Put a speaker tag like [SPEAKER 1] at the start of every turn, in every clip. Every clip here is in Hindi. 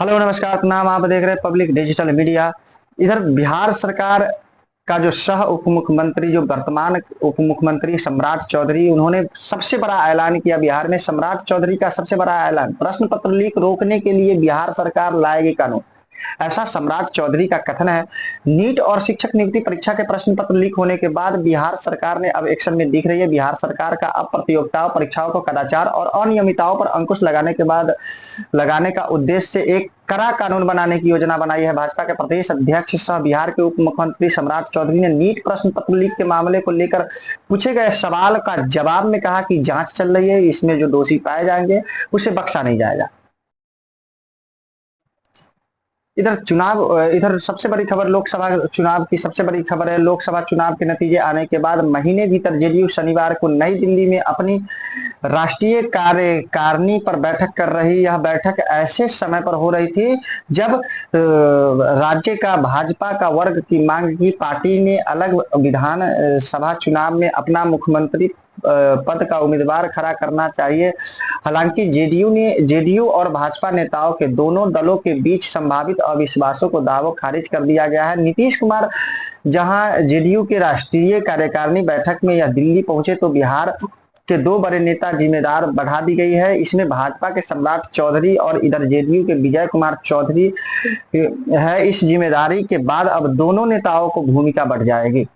[SPEAKER 1] हेलो नमस्कार प्रणाम। आप देख रहे हैं पब्लिक डिजिटल मीडिया। इधर बिहार सरकार का जो सह उप मुख्यमंत्री, जो वर्तमान उप मुख्यमंत्री सम्राट चौधरी, उन्होंने सबसे बड़ा ऐलान किया। बिहार में सम्राट चौधरी का सबसे बड़ा ऐलान, प्रश्न पत्र लीक रोकने के लिए बिहार सरकार लाएगी कानून, ऐसा सम्राट चौधरी का कथन है। नीट और शिक्षक नियुक्ति परीक्षा के प्रश्न पत्र लीक होने के बाद बिहार सरकार ने अब एक्शन में दिख रही है। बिहार सरकार का अब प्रतियोगिताओं, परीक्षाओं को कदाचार और अनियमितताओं पर अंकुश लगाने का उद्देश्य से एक कड़ा कानून बनाने की योजना बनाई है। भाजपा के प्रदेश अध्यक्ष सह बिहार के उप मुख्यमंत्री सम्राट चौधरी ने नीट प्रश्न पत्र लीक के मामले को लेकर पूछे गए सवाल का जवाब में कहा कि जांच चल रही है, इसमें जो दोषी पाए जाएंगे उसे बख्शा नहीं जाएगा। इधर सबसे बड़ी खबर, लोकसभा चुनाव की सबसे बड़ी खबर है। लोकसभा चुनाव के नतीजे आने के बाद महीने भीतर जेडीयू शनिवार को नई दिल्ली में अपनी राष्ट्रीय कार्यकारिणी पर बैठक कर रही। यह बैठक ऐसे समय पर हो रही थी जब राज्य का भाजपा का वर्ग की मांग की। पार्टी ने अलग विधान सभा चुनाव में अपना मुख्यमंत्री पद का उम्मीदवार खड़ा करना चाहिए। हालांकि जेडीयू और भाजपा नेताओं के दोनों दलों के बीच संभावित अविश्वासों को दावों खारिज कर दिया गया है। नीतीश कुमार जहां जेडीयू के राष्ट्रीय कार्यकारिणी बैठक में यह दिल्ली पहुंचे तो बिहार के दो बड़े नेता जिम्मेदार बढ़ा दी गई है। इसमें भाजपा के सम्राट चौधरी और इधर जेडीयू के विजय कुमार चौधरी है। इस जिम्मेदारी के बाद अब दोनों नेताओं को भूमिका बढ़ जाएगी।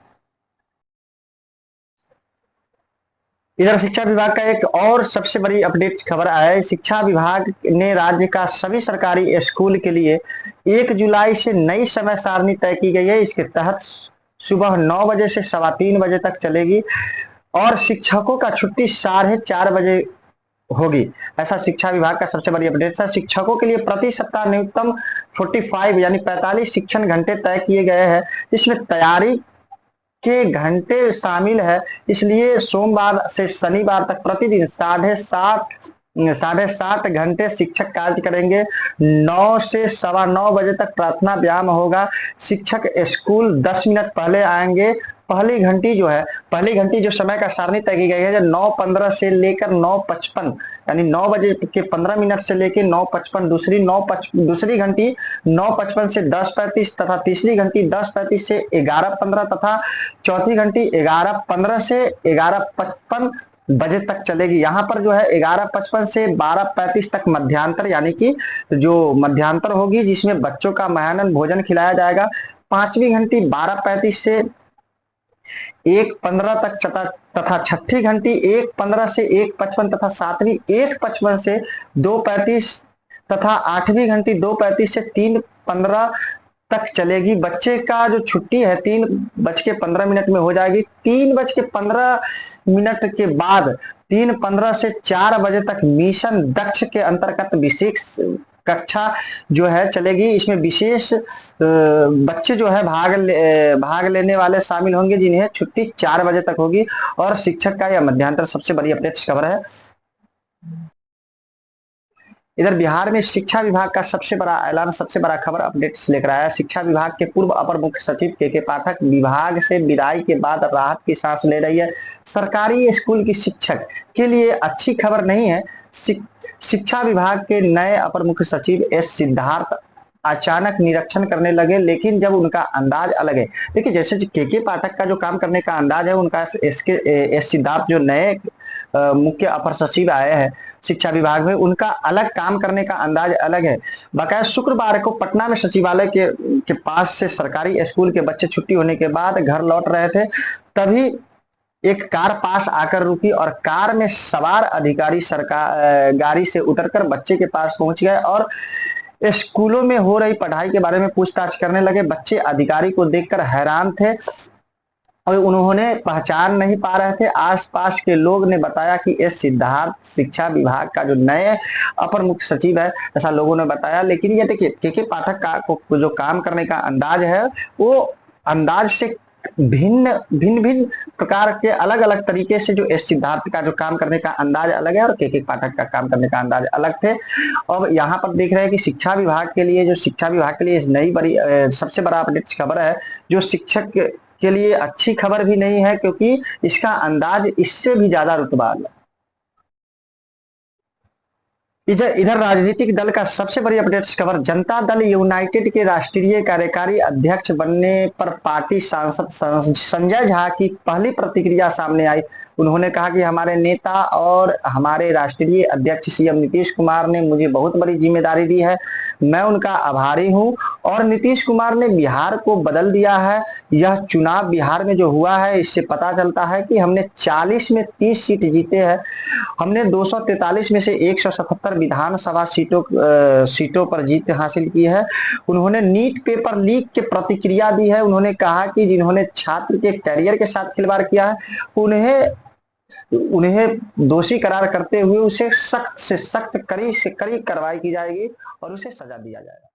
[SPEAKER 1] इधर शिक्षा विभाग का एक और सबसे बड़ी अपडेट खबर आया है। शिक्षा विभाग ने राज्य का सभी सरकारी स्कूल के लिए 1 जुलाई से नई समय सारणी तय की गई है। इसके तहत सुबह 9 बजे से 3:15 बजे तक चलेगी और शिक्षकों का छुट्टी 4:30 बजे होगी। ऐसा शिक्षा विभाग का सबसे बड़ी अपडेट है। शिक्षकों के लिए प्रति सप्ताह न्यूनतम 45 यानी 45 शिक्षण घंटे तय किए गए हैं, जिसमें तैयारी के घंटे शामिल है। इसलिए सोमवार से शनिवार तक प्रतिदिन 7.5 घंटे शिक्षक कार्य करेंगे। 9 से 9:15 बजे तक प्रार्थना व्यायाम होगा। शिक्षक स्कूल 10 मिनट पहले आएंगे। पहली घंटी जो समय का सारणी तय की गई है, 9:15 से लेकर 9:55 यानी 9 बजे के 15 मिनट से लेकर 9:55। दूसरी घंटी 9:55 से 10:35 तथा तीसरी घंटी 10:35 से 11:15 तथा चौथी घंटी 11:15 से 11:55 बजे तक चलेगी। यहाँ पर जो है 11:55 से 12:35 तक मध्यांतर यानी कि जो मध्यांतर होगी, जिसमें बच्चों का मध्याह्न भोजन खिलाया जाएगा। पांचवी घंटी 12:35 से 1:15 तक तथा छठी घंटी 1:15 से 1:55 तथा सातवीं 1:55 से 2:35 तथा आठवीं घंटी 2:35 से 3:15 तक चलेगी। बच्चे का जो छुट्टी है 3:15 में हो जाएगी। 3:15 के बाद 3:15 से 4 बजे तक मिशन दक्ष के अंतर्गत विशेष कक्षा जो है चलेगी। इसमें विशेष बच्चे जो है भाग लेने वाले शामिल होंगे, जिन्हें छुट्टी 4 बजे तक होगी। और शिक्षक का यह मध्यांतर सबसे बड़ी अपडेट खबर है। इधर बिहार में शिक्षा विभाग का सबसे बड़ा ऐलान, सबसे बड़ा खबर अपडेट्स लेकर आया। शिक्षा विभाग के पूर्व अपर मुख्य सचिव के पाठक विभाग से विदाई के बाद राहत की सांस ले रही है। सरकारी स्कूल की शिक्षक के लिए अच्छी खबर नहीं है। शिक्षा विभाग के नए अपर मुख्य सचिव एस सिद्धार्थ अचानक निरीक्षण करने लगे, लेकिन जब उनका अंदाज अलग है। देखिए, जैसे के पाठक का जो काम करने का अंदाज है, उनका एस सिद्धार्थ जो नए मुख्य अपर सचिव आए हैं शिक्षा विभाग में, उनका अलग काम करने का अंदाज अलग है। बकाया शुक्रवार को पटना में सचिवालय के पास से सरकारी स्कूल के बच्चे छुट्टी होने के बाद घर लौट रहे थे, तभी एक कार पास आकर रुकी और कार में सवार अधिकारी गाड़ी से उतरकर बच्चे के पास पहुंच गए और स्कूलों में हो रही पढ़ाई के बारे में पूछताछ करने लगे। बच्चे अधिकारी को देखकर हैरान थे और उन्होंने पहचान नहीं पा रहे थे। आसपास के लोग ने बताया कि एस सिद्धार्थ शिक्षा विभाग का जो नए अपर मुख्य सचिव है, ऐसा लोगों ने बताया। लेकिन ये देखिए, के पाठक का जो काम करने का अंदाज है, वो अंदाज से भिन्न प्रकार के अलग अलग तरीके से जो एस सिद्धार्थ का जो काम करने का अंदाज अलग है और के पाठक का काम करने का अंदाज अलग थे। और यहाँ पर देख रहे हैं कि शिक्षा विभाग के लिए इस नई बड़ी सबसे बड़ा अपडेट खबर है, जो शिक्षक के लिए अच्छी खबर भी नहीं है, क्योंकि इसका अंदाज इससे भी ज्यादा रुतबा है। इधर इधर राजनीतिक दल का सबसे बड़ी अपडेट्स खबर, जनता दल यूनाइटेड के राष्ट्रीय कार्यकारी अध्यक्ष बनने पर पार्टी सांसद संजय झा की पहली प्रतिक्रिया सामने आई। उन्होंने कहा कि हमारे नेता और हमारे राष्ट्रीय अध्यक्ष सीएम नीतीश कुमार ने मुझे बहुत बड़ी जिम्मेदारी दी है, मैं उनका आभारी हूं और नीतीश कुमार ने बिहार को बदल दिया है। यह चुनाव बिहार में जो हुआ है इससे पता चलता है कि हमने 40 में 30 सीट जीते हैं। हमने 243 में से 177 विधानसभा सीटों पर जीत हासिल की है। उन्होंने नीट पेपर लीक के प्रतिक्रिया दी है। उन्होंने कहा कि जिन्होंने छात्र के करियर के साथ खिलवाड़ किया है उन्हें दोषी करार करते हुए उसे सख्त से सख्त, कड़ी से कड़ी कार्रवाई की जाएगी और उसे सजा दिया जाएगा।